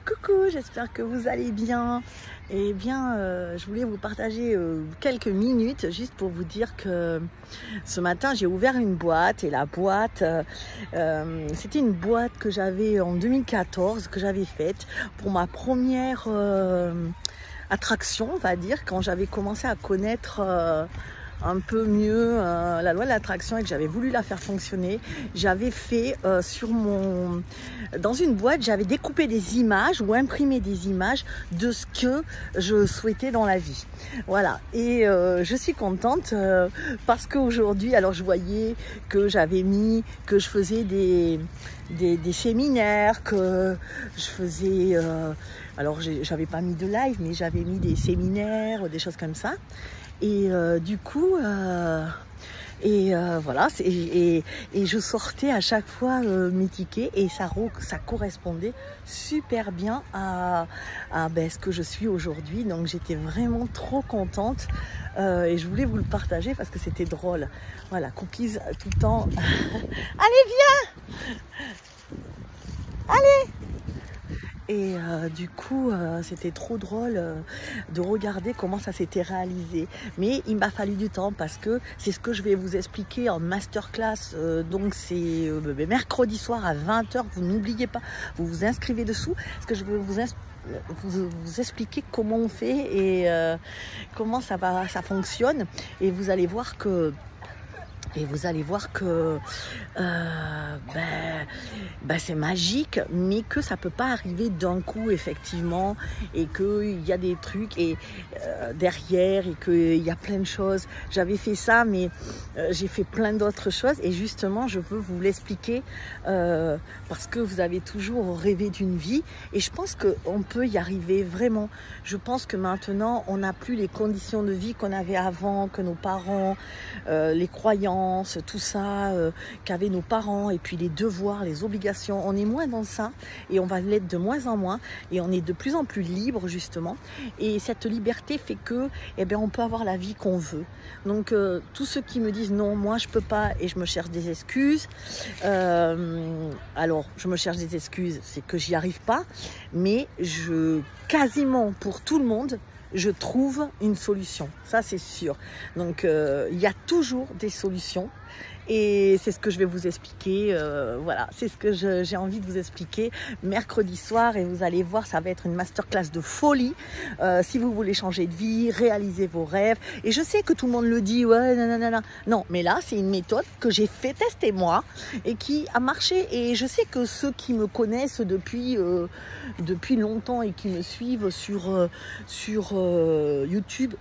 Coucou, j'espère que vous allez bien. Eh bien, je voulais vous partager quelques minutes juste pour vous dire que ce matin, j'ai ouvert une boîte et la boîte, c'était une boîte que j'avais en 2014, que j'avais faite pour ma première attraction, on va dire, quand j'avais commencé à connaître un peu mieux la loi de l'attraction et que j'avais voulu la faire fonctionner. J'avais fait dans une boîte, j'avais découpé des images ou imprimé des images de ce que je souhaitais dans la vie. Voilà, et je suis contente parce qu'aujourd'hui, alors je voyais que j'avais mis, que je faisais des séminaires, que je faisais, alors j'avais pas mis de live, mais j'avais mis des séminaires, des choses comme ça. Et du coup, voilà, et je sortais à chaque fois mes tickets et ça correspondait super bien à ce que je suis aujourd'hui. Donc j'étais vraiment trop contente et je voulais vous le partager parce que c'était drôle. Voilà, Cookies tout le temps. Allez, viens! Allez! Et du coup, c'était trop drôle de regarder comment ça s'était réalisé. Mais il m'a fallu du temps parce que c'est ce que je vais vous expliquer en masterclass. Donc c'est mercredi soir à 20 h. Vous n'oubliez pas, vous vous inscrivez dessous. Parce que je vais vous expliquer comment on fait et comment ça fonctionne. Et vous allez voir que... c'est magique, mais que ça peut pas arriver d'un coup effectivement, et qu'il y a des trucs derrière et qu'il y a plein de choses. J'avais fait ça, mais j'ai fait plein d'autres choses et justement je veux vous l'expliquer parce que vous avez toujours rêvé d'une vie et je pense qu'on peut y arriver vraiment. Je pense que maintenant on n'a plus les conditions de vie qu'on avait avant, que nos parents, les croyances, tout ça qu'avaient nos parents, et puis les devoirs, les obligations. On est moins dans ça et on va l'être de moins en moins et on est de plus en plus libre justement, et cette liberté fait que on peut avoir la vie qu'on veut. Donc tous ceux qui me disent non, moi je peux pas, et je me cherche des excuses, alors je me cherche des excuses, c'est que j'y arrive pas, mais quasiment pour tout le monde je trouve une solution, ça c'est sûr. Donc il y a toujours des solutions et c'est ce que je vais vous expliquer. Voilà, c'est ce que j'ai envie de vous expliquer mercredi soir, et vous allez voir, ça va être une masterclass de folie. Si vous voulez changer de vie, réaliser vos rêves, et je sais que tout le monde le dit, ouais, nanana. Non, mais là c'est une méthode que j'ai fait tester moi et qui a marché, et je sais que ceux qui me connaissent depuis longtemps et qui me suivent sur YouTube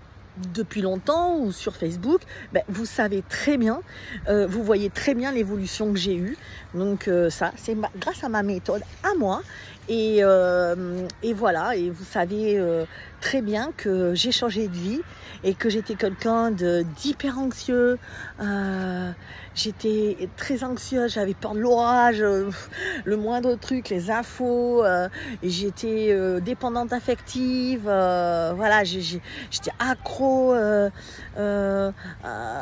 depuis longtemps ou sur Facebook, vous savez très bien, vous voyez très bien l'évolution que j'ai eue. Donc ça, c'est grâce à ma méthode à moi. Et voilà, et vous savez très bien que j'ai changé de vie et que j'étais quelqu'un d'hyper anxieux. J'étais très anxieuse, j'avais peur de l'orage, le moindre truc, les infos, j'étais dépendante affective, voilà, j'étais accro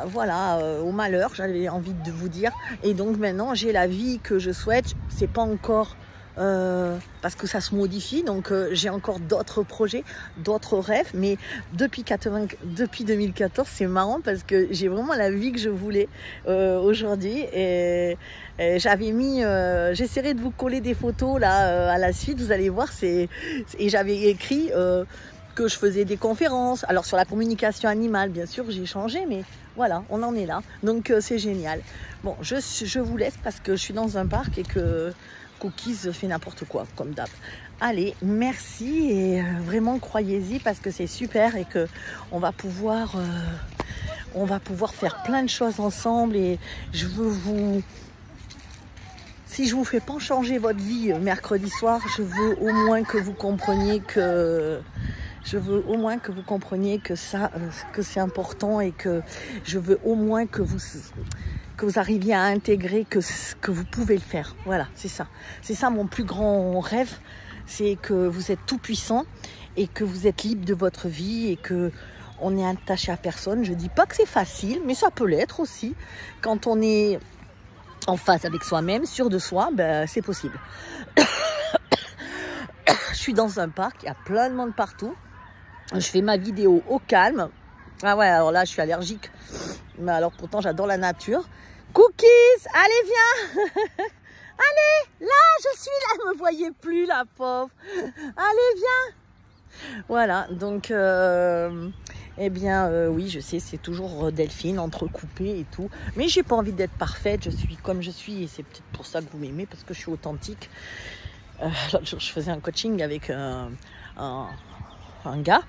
voilà, au malheur, j'avais envie de vous dire. Et donc maintenant j'ai la vie que je souhaite. C'est pas encore parce que ça se modifie, donc j'ai encore d'autres projets, d'autres rêves, mais depuis 2014 c'est marrant parce que j'ai vraiment la vie que je voulais aujourd'hui. Et j'avais mis, j'essaierai de vous coller des photos là à la suite, vous allez voir, et j'avais écrit que je faisais des conférences. Alors sur la communication animale, bien sûr, j'ai changé, mais voilà, on en est là. Donc c'est génial. Bon, je vous laisse parce que je suis dans un parc et que Cookies fait n'importe quoi, comme d'hab. Allez, merci, et vraiment croyez-y parce que c'est super et que on va pouvoir faire plein de choses ensemble. Et je veux si je vous fais pas changer votre vie mercredi soir, je veux au moins que vous compreniez que que c'est important, et que je veux au moins que vous arriviez à intégrer que vous pouvez le faire. Voilà, c'est ça. C'est ça mon plus grand rêve, c'est que vous êtes tout puissant et que vous êtes libre de votre vie et que on n'est attaché à personne. Je dis pas que c'est facile, mais ça peut l'être aussi. Quand on est en phase avec soi-même, sûr de soi, c'est possible. Je suis dans un parc, il y a plein de monde partout. Je fais ma vidéo au calme. Ah ouais, alors là, je suis allergique. Mais alors, pourtant, j'adore la nature. Cookies, allez, viens. Allez, là, je suis là. Elle me voyait plus, la pauvre. Allez, viens. Voilà, donc, eh bien, oui, je sais, c'est toujours Delphine, entrecoupée et tout. Mais j'ai pas envie d'être parfaite. Je suis comme je suis. Et c'est peut-être pour ça que vous m'aimez, parce que je suis authentique. L'autre jour, je faisais un coaching avec un gars,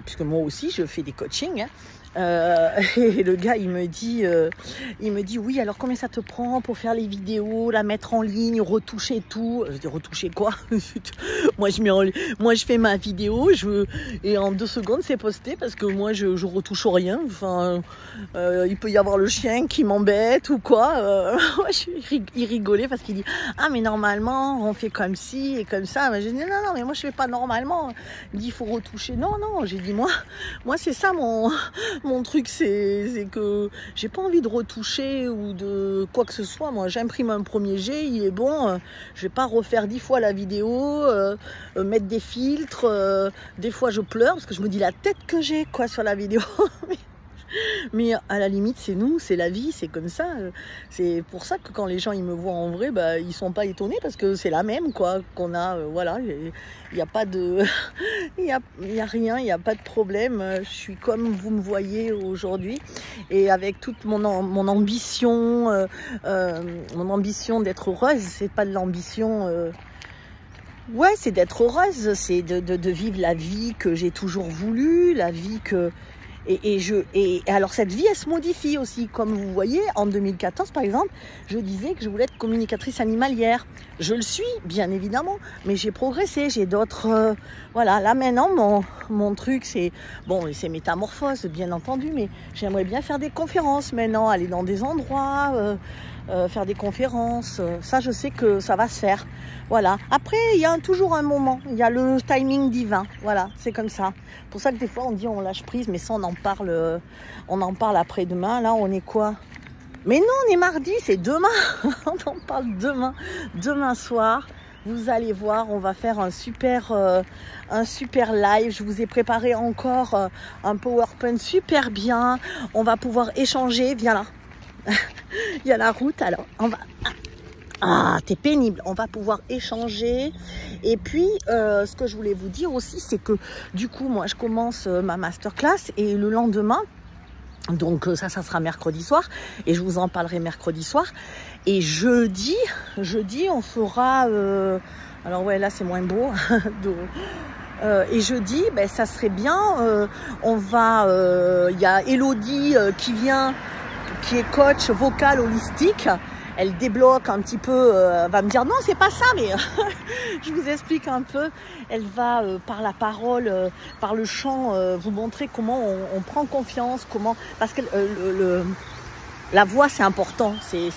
puisque moi aussi, je fais des coachings. Hein. Et le gars il me dit oui, alors combien ça te prend pour faire les vidéos, la mettre en ligne, retoucher tout. Je dis retoucher quoi? Moi je fais ma vidéo et en 2 secondes c'est posté, parce que moi je retouche rien. Enfin il peut y avoir le chien qui m'embête ou quoi. Il rigolait parce qu'il dit ah mais normalement on fait comme ci et comme ça. J'ai dit non mais moi je fais pas normalement. Il dit il faut retoucher. Non j'ai dit moi c'est ça mon truc, c'est que j'ai pas envie de retoucher ou de quoi que ce soit. Moi, j'imprime un premier jet, il est bon. Je vais pas refaire 10 fois la vidéo, mettre des filtres. Des fois, je pleure parce que je me dis la tête que j'ai quoi sur la vidéo. Mais à la limite, c'est nous, c'est la vie, c'est comme ça. C'est pour ça que quand les gens ils me voient en vrai, bah, ils sont pas étonnés, parce que c'est la même quoi qu'on a. Voilà, il n'y a pas de, il y a rien, il n'y a pas de problème. Je suis comme vous me voyez aujourd'hui, et avec toute mon ambition, d'être heureuse. C'est pas de l'ambition. Ouais, c'est d'être heureuse, c'est de vivre la vie que j'ai toujours voulu, la vie que et alors cette vie elle se modifie aussi, comme vous voyez. En 2014 par exemple, je disais que je voulais être communicatrice animalière. Je le suis bien évidemment, mais j'ai progressé, j'ai d'autres voilà. Là maintenant mon truc c'est bon, c'est métamorphose bien entendu, mais j'aimerais bien faire des conférences maintenant, aller dans des endroits, faire des conférences. Ça je sais que ça va se faire. Voilà. Après il y a toujours un moment, il y a le timing divin. Voilà, c'est comme ça. Pour ça que des fois on dit on lâche prise, mais ça on en parle après-demain. Là on est quoi? Mais non, on est mardi, c'est demain. On en parle demain soir. Vous allez voir, on va faire un super live. Je vous ai préparé encore un PowerPoint super bien. On va pouvoir échanger. Viens là. Il y a la route, alors on va... Ah, t'es pénible. On va pouvoir échanger. Et puis, ce que je voulais vous dire aussi, c'est que du coup, moi, je commence ma masterclass, et le lendemain, donc ça sera mercredi soir, et je vous en parlerai mercredi soir. Et jeudi, on fera... alors ouais, là, c'est moins beau. Et jeudi, ben, ça serait bien. On va... Il y a Elodie qui vient, qui est coach vocal holistique. Elle débloque un petit peu, va me dire non c'est pas ça, mais je vous explique un peu. Elle va par la parole, par le chant, vous montrer comment on prend confiance, comment, parce que la voix c'est important, c'est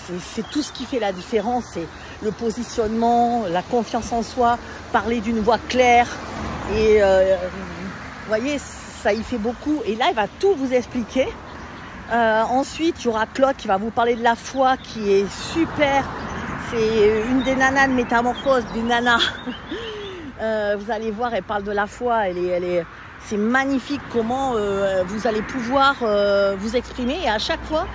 tout ce qui fait la différence, c'est le positionnement, la confiance en soi, parler d'une voix claire, et vous voyez, ça y fait beaucoup. Et là elle va tout vous expliquer. Ensuite, il y aura Claude qui va vous parler de la foi, qui est super. C'est une des nanas de métamorphose, des nanas. Vous allez voir, elle parle de la foi. C'est magnifique comment vous allez pouvoir vous exprimer. Et à chaque fois,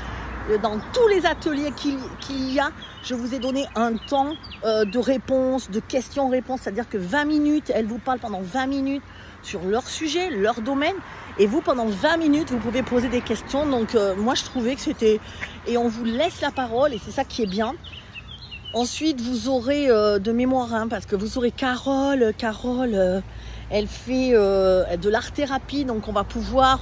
dans tous les ateliers qu'il y a, je vous ai donné un temps de réponse, de questions-réponses. C'est-à-dire que 20 minutes, elle vous parle pendant 20 minutes sur leur sujet, leur domaine. Et vous, pendant 20 minutes, vous pouvez poser des questions. Donc, moi, je trouvais que c'était... Et on vous laisse la parole, et c'est ça qui est bien. Ensuite, vous aurez de mémoire, hein, parce que vous aurez Carole. Carole, elle fait de l'art-thérapie. Donc, on va pouvoir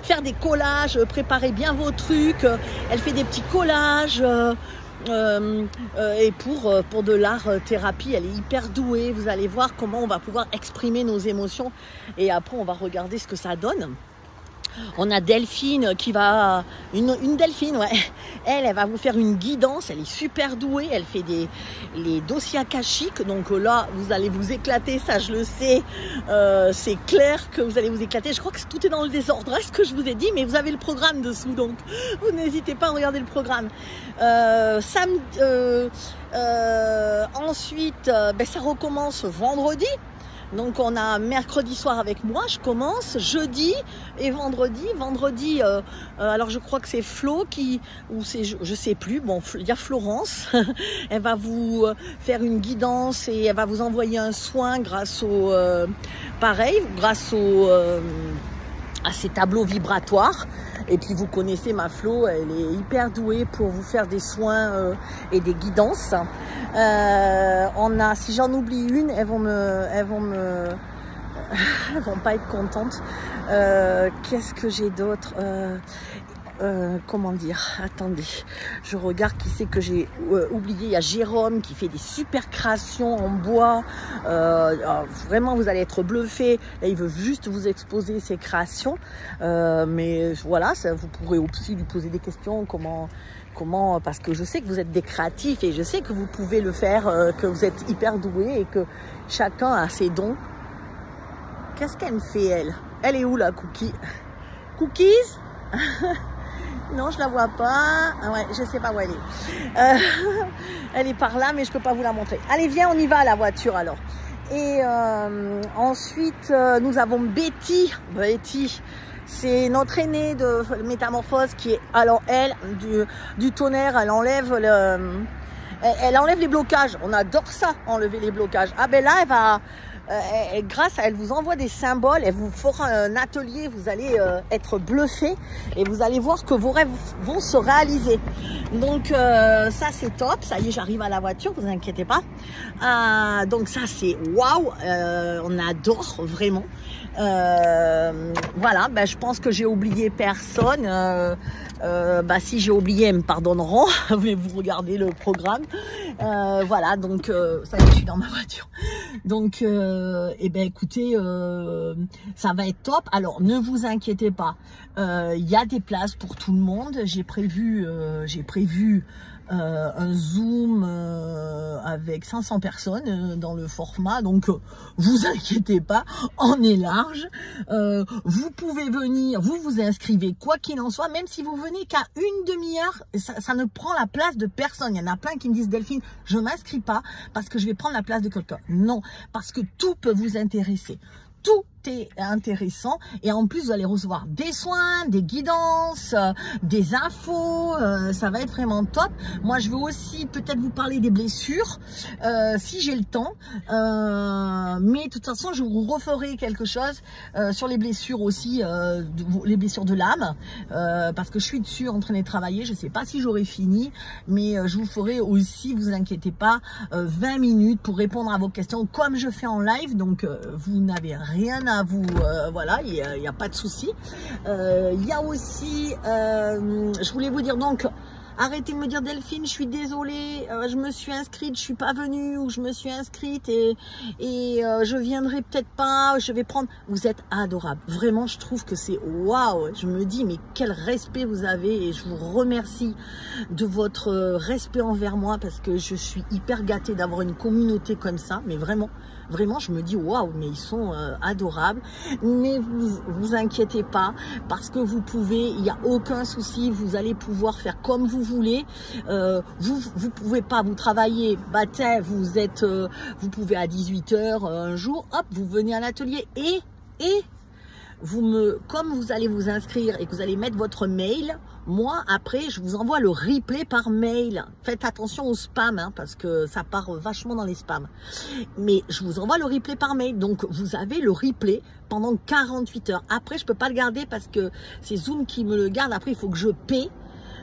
faire des collages, préparer bien vos trucs. Elle fait des petits collages. Et pour de l'art-thérapie, elle est hyper douée. Vous allez voir comment on va pouvoir exprimer nos émotions, et après on va regarder ce que ça donne. On a Delphine qui va... Une Delphine, ouais. Elle va vous faire une guidance. Elle est super douée. Elle fait les dossiers akashiques. Donc là, vous allez vous éclater. Ça, je le sais. C'est clair que vous allez vous éclater. Je crois que tout est dans le désordre, ce que je vous ai dit. Mais vous avez le programme dessous. Donc, vous n'hésitez pas à regarder le programme. Ensuite, ben, ça recommence vendredi. Donc on a mercredi soir avec moi, je commence, jeudi et vendredi. Vendredi, alors je crois que c'est Flo qui, ou c'est, je sais plus, bon, il y a Florence, elle va vous faire une guidance et elle va vous envoyer un soin grâce au, pareil, grâce au, à ces tableaux vibratoires. Et puis vous connaissez ma Flo, elle est hyper douée pour vous faire des soins et des guidances. On a, si j'en oublie une, elles vont pas être contentes. Qu'est-ce que j'ai d'autre? Comment dire? Attendez, je regarde qui c'est que j'ai oublié. Il y a Jérôme qui fait des super créations en bois. Vraiment, vous allez être bluffé. Là, il veut juste vous exposer ses créations. Mais voilà, ça, vous pourrez aussi lui poser des questions. Comment, parce que je sais que vous êtes des créatifs et je sais que vous pouvez le faire, que vous êtes hyper doués et que chacun a ses dons. Qu'est-ce qu'elle me fait, elle? Elle est où, la Cookie? Cookies? Non, je la vois pas. Ah ouais, je sais pas où elle est. Elle est par là, mais je peux pas vous la montrer. Allez, viens, on y va à la voiture alors. Et ensuite, nous avons Betty. Betty, c'est notre aînée de Métamorphose qui est, alors elle, du tonnerre, elle enlève elle enlève les blocages. On adore ça, enlever les blocages. Ah ben là, elle va... grâce à elle vous envoie des symboles, elle vous fera un atelier, vous allez être bluffé et vous allez voir que vos rêves vont se réaliser. Donc ça c'est top, ça y est, j'arrive à la voiture, vous inquiétez pas. Donc ça c'est waouh, on adore vraiment. Voilà, ben, je pense que j'ai oublié personne. Bah, si j'ai oublié, elles me pardonneront. Mais vous regardez le programme. Voilà, donc ça y est, je suis dans ma voiture. Donc, eh ben, écoutez, ça va être top. Alors, ne vous inquiétez pas. Il y a des places pour tout le monde. J'ai prévu un Zoom avec 500 personnes dans le format, donc vous inquiétez pas, on est large. Vous pouvez venir, vous vous inscrivez quoi qu'il en soit, même si vous venez qu'à une demi-heure, ça ne prend la place de personne. Il y en a plein qui me disent Delphine, je m'inscris pas parce que je vais prendre la place de quelqu'un. Non, parce que tout peut vous intéresser. Tout est intéressant et en plus vous allez recevoir des soins, des guidances, des infos, ça va être vraiment top. Moi je veux aussi peut-être vous parler des blessures si j'ai le temps, mais de toute façon je vous referai quelque chose sur les blessures aussi, les blessures de l'âme, parce que je suis dessus en train de travailler. Je sais pas si j'aurai fini, mais je vous ferai aussi, vous inquiétez pas, 20 minutes pour répondre à vos questions comme je fais en live, donc vous n'avez rien à vous, voilà, il n'y a pas de souci. Il y a aussi, je voulais vous dire donc, arrêtez de me dire Delphine, je suis désolée, je me suis inscrite, je suis pas venue, ou je me suis inscrite et je viendrai peut-être pas, je vais prendre. Vous êtes adorable, vraiment, je trouve que c'est waouh. Je me dis mais quel respect vous avez et je vous remercie de votre respect envers moi parce que je suis hyper gâtée d'avoir une communauté comme ça, mais vraiment. Vraiment, je me dis, waouh, mais ils sont adorables. Mais vous inquiétez pas, parce que vous pouvez, il n'y a aucun souci, vous allez pouvoir faire comme vous voulez. Vous pouvez pas, vous travaillez, bah tiens, vous pouvez à 18 h un jour, hop, vous venez à l'atelier et comme vous allez vous inscrire et que vous allez mettre votre mail, moi après je vous envoie le replay par mail. Faites attention au spam hein, parce que ça part vachement dans les spams. Mais je vous envoie le replay par mail, donc vous avez le replay pendant 48 heures. Après je peux pas le garder parce que c'est Zoom qui me le garde. Après il faut que je paie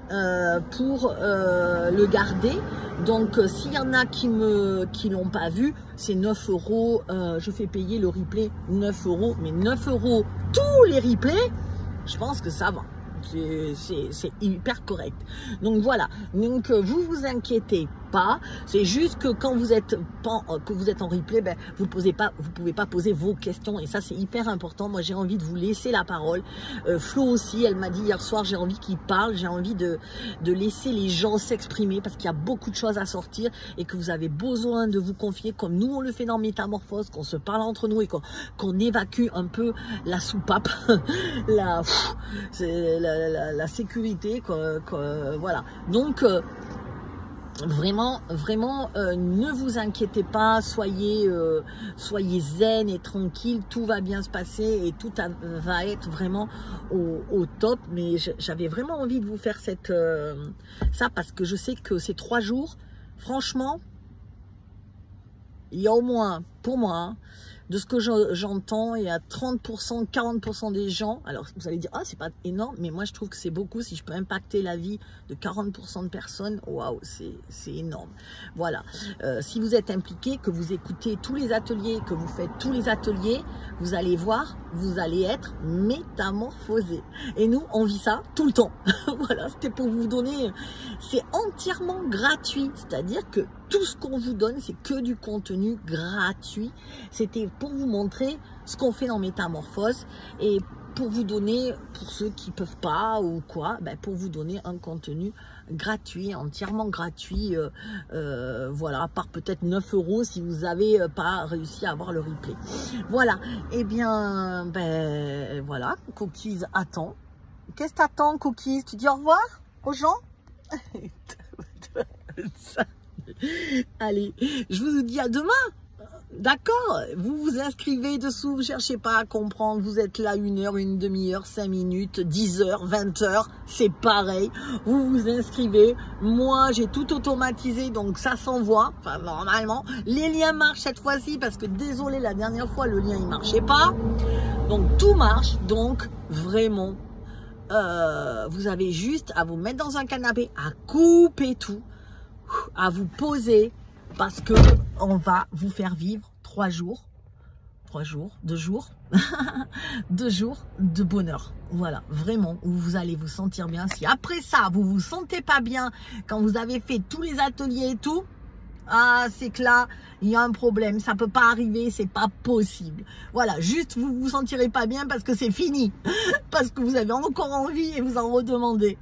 pour le garder. Donc s'il y en a qui l'ont pas vu, c'est 9 €. Je fais payer le replay 9 €, mais 9 € tous les replays, je pense que ça va. C'est hyper correct. Donc voilà, donc vous inquiétez pas, c'est juste que quand vous êtes en replay, ben, vous pouvez pas poser vos questions et ça c'est hyper important. Moi j'ai envie de vous laisser la parole. Flo aussi, elle m'a dit hier soir, j'ai envie qu'il parle, j'ai envie de laisser les gens s'exprimer parce qu'il y a beaucoup de choses à sortir et que vous avez besoin de vous confier comme nous on le fait dans Métamorphose, qu'on se parle entre nous et qu'on évacue un peu la soupape, la sécurité, voilà. Donc Vraiment, vraiment, ne vous inquiétez pas, soyez zen et tranquille, tout va bien se passer et tout va être vraiment au top. Mais j'avais vraiment envie de vous faire ça parce que je sais que ces 3 jours, franchement, il y a au moins, pour moi, hein, de ce que j'entends, il y a 30%, 40% des gens. Alors, vous allez dire, ah, c'est pas énorme, mais moi, je trouve que c'est beaucoup. Si je peux impacter la vie de 40% de personnes, waouh, c'est énorme. Voilà. Si vous êtes impliqué, que vous écoutez tous les ateliers, que vous faites tous les ateliers, vous allez voir, vous allez être métamorphosé. Et nous, on vit ça tout le temps. Voilà, c'était pour vous donner, c'est entièrement gratuit. C'est-à-dire que tout ce qu'on vous donne, c'est que du contenu gratuit. C'était pour vous montrer ce qu'on fait dans Métamorphose et pour vous donner, pour ceux qui ne peuvent pas ou quoi, ben pour vous donner un contenu gratuit, entièrement gratuit. Voilà, à part peut-être 9 € si vous n'avez pas réussi à avoir le replay. Voilà, et bien, ben voilà, Cookies attend. Qu'est-ce que t'attends, Cookies? Tu dis au revoir aux gens? Allez, je vous dis à demain. D'accord, vous vous inscrivez dessous, vous cherchez pas à comprendre, vous êtes là 1 heure, une demi-heure, 5 minutes, 10 heures, 20 heures, c'est pareil, vous vous inscrivez, moi j'ai tout automatisé donc ça s'envoie, enfin normalement, les liens marchent cette fois-ci parce que désolé la dernière fois le lien il marchait pas, donc tout marche, donc vraiment vous avez juste à vous mettre dans un canapé, à couper tout, à vous poser parce que on va vous faire vivre 2 jours, 2 jours de bonheur. Voilà, vraiment, où vous allez vous sentir bien. Si après ça, vous vous sentez pas bien, quand vous avez fait tous les ateliers et tout, ah, c'est que là, il y a un problème, ça peut pas arriver, c'est pas possible. Voilà, juste vous vous sentirez pas bien parce que c'est fini, parce que vous avez encore envie et vous en redemandez.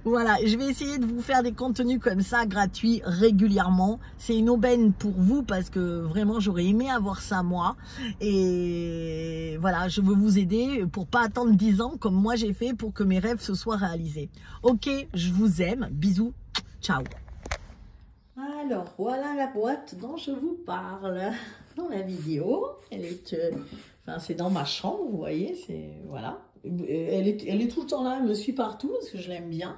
Voilà, je vais essayer de vous faire des contenus comme ça, gratuits, régulièrement. C'est une aubaine pour vous parce que vraiment, j'aurais aimé avoir ça moi. Et voilà, je veux vous aider pour pas attendre 10 ans comme moi j'ai fait pour que mes rêves se soient réalisés. Ok, je vous aime, bisous, ciao. Alors, voilà la boîte dont je vous parle dans la vidéo. Elle est, enfin, c'est dans ma chambre, vous voyez, c'est, voilà. Elle est tout le temps là, elle me suit partout parce que je l'aime bien.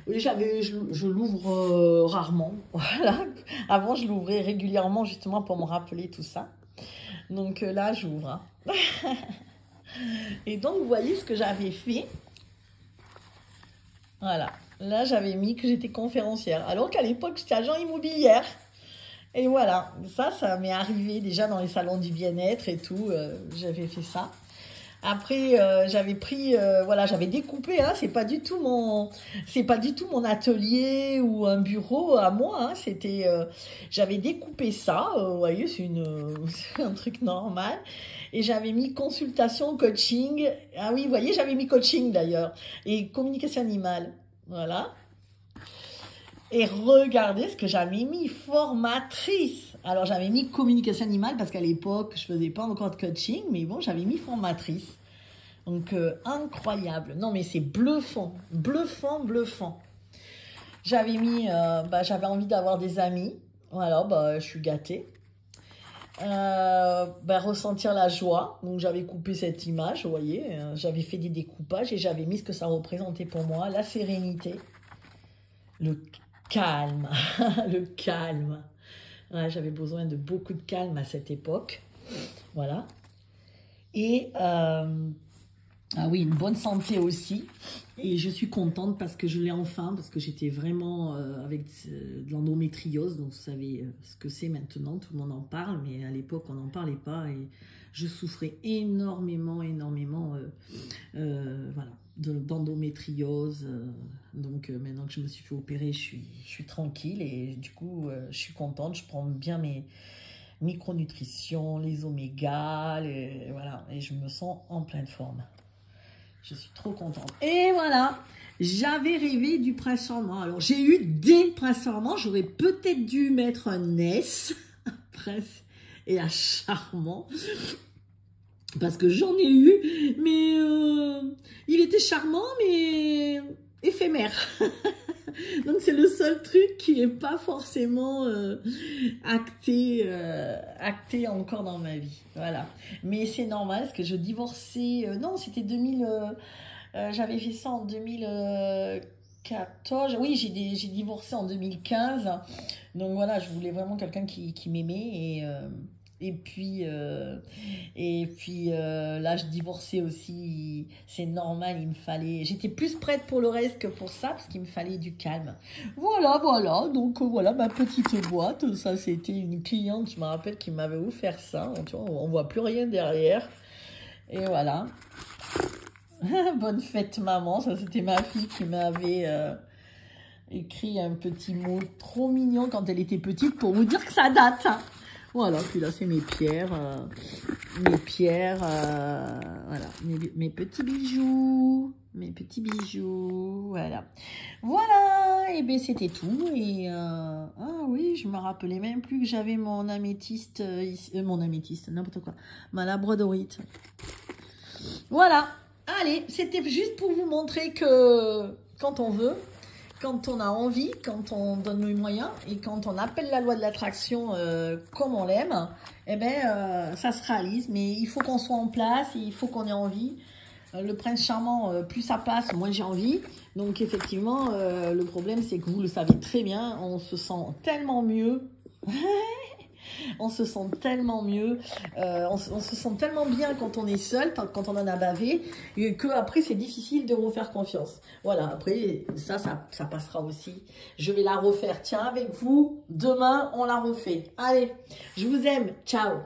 Oui, je l'ouvre rarement, voilà. Avant, je l'ouvrais régulièrement justement pour me rappeler tout ça. Donc là, j'ouvre. Hein. Et donc, vous voyez ce que j'avais fait. Voilà. Là, j'avais mis que j'étais conférencière, alors qu'à l'époque, j'étais agent immobilière. Et voilà, ça m'est arrivé déjà dans les salons du bien-être et tout. J'avais fait ça. Après, j'avais pris, voilà, j'avais découpé. Hein, c'est pas du tout mon atelier ou un bureau à moi. Hein, c'était, j'avais découpé ça. Vous voyez, c'est un truc normal. Et j'avais mis consultation, coaching. Ah oui, vous voyez, j'avais mis coaching d'ailleurs et communication animale. Voilà. Et regardez ce que j'avais mis, formatrice. Alors, j'avais mis communication animale parce qu'à l'époque, je faisais pas encore de coaching, mais bon, j'avais mis formatrice. Donc, incroyable. Non, mais c'est bluffant, bluffant, bluffant. J'avais mis, j'avais envie d'avoir des amis. Voilà, je suis gâtée. Ressentir la joie. Donc, j'avais coupé cette image, vous voyez. J'avais fait des découpages et j'avais mis ce que ça représentait pour moi. La sérénité. Le calme. Le calme. Ouais, j'avais besoin de beaucoup de calme à cette époque. Voilà. Et, ah oui, une bonne santé aussi. Et je suis contente parce que je l'ai enfin, parce que j'étais vraiment avec de l'endométriose. Donc, vous savez ce que c'est maintenant, tout le monde en parle. Mais à l'époque, on n'en parlait pas. Et je souffrais énormément, voilà, d'endométriose. Donc, maintenant que je me suis fait opérer, je suis tranquille. Et du coup, je suis contente. Je prends bien mes micronutrition, les omégas. Voilà, et je me sens en pleine forme. Je suis trop contente. Et voilà, j'avais rêvé du prince charmant. Alors, j'ai eu des princes charmants. J'aurais peut-être dû mettre un S, un prince et un charmant. Parce que j'en ai eu, mais il était charmant, mais éphémère. Donc c'est le seul truc qui est pas forcément acté encore dans ma vie. Voilà. Mais c'est normal parce que je divorçais. Non, c'était 2000. J'avais fait ça en 2014. Oui, j'ai divorcé en 2015. Donc voilà, je voulais vraiment quelqu'un qui m'aimait et puis là, je divorçais aussi. C'est normal, il me fallait. J'étais plus prête pour le reste que pour ça, parce qu'il me fallait du calme. Voilà, voilà. Donc voilà ma petite boîte. Ça, c'était une cliente, je me rappelle, qui m'avait offert ça. Tu vois, on voit plus rien derrière. Et voilà. Bonne fête, maman. Ça, c'était ma fille qui m'avait écrit un petit mot trop mignon quand elle était petite pour vous dire que ça date. Voilà, puis là, c'est mes pierres, voilà, mes petits bijoux, voilà. Voilà, et bien c'était tout, et ah oui, je me rappelais même plus que j'avais mon améthyste, mon améthyste, n'importe quoi, ma labradorite. Voilà, allez, c'était juste pour vous montrer que quand on veut, quand on a envie, quand on donne les moyens et quand on appelle la loi de l'attraction comme on l'aime, eh ben, ça se réalise. Mais il faut qu'on soit en place et il faut qu'on ait envie. Le prince charmant, plus ça passe, moins j'ai envie. Donc effectivement, le problème, c'est que vous le savez très bien, on se sent tellement mieux. On se sent tellement mieux, on se sent tellement bien quand on est seul, quand on en a bavé, que après c'est difficile de refaire confiance. Voilà, après ça passera aussi. Je vais la refaire, tiens, avec vous, demain on la refait. Allez, je vous aime, ciao.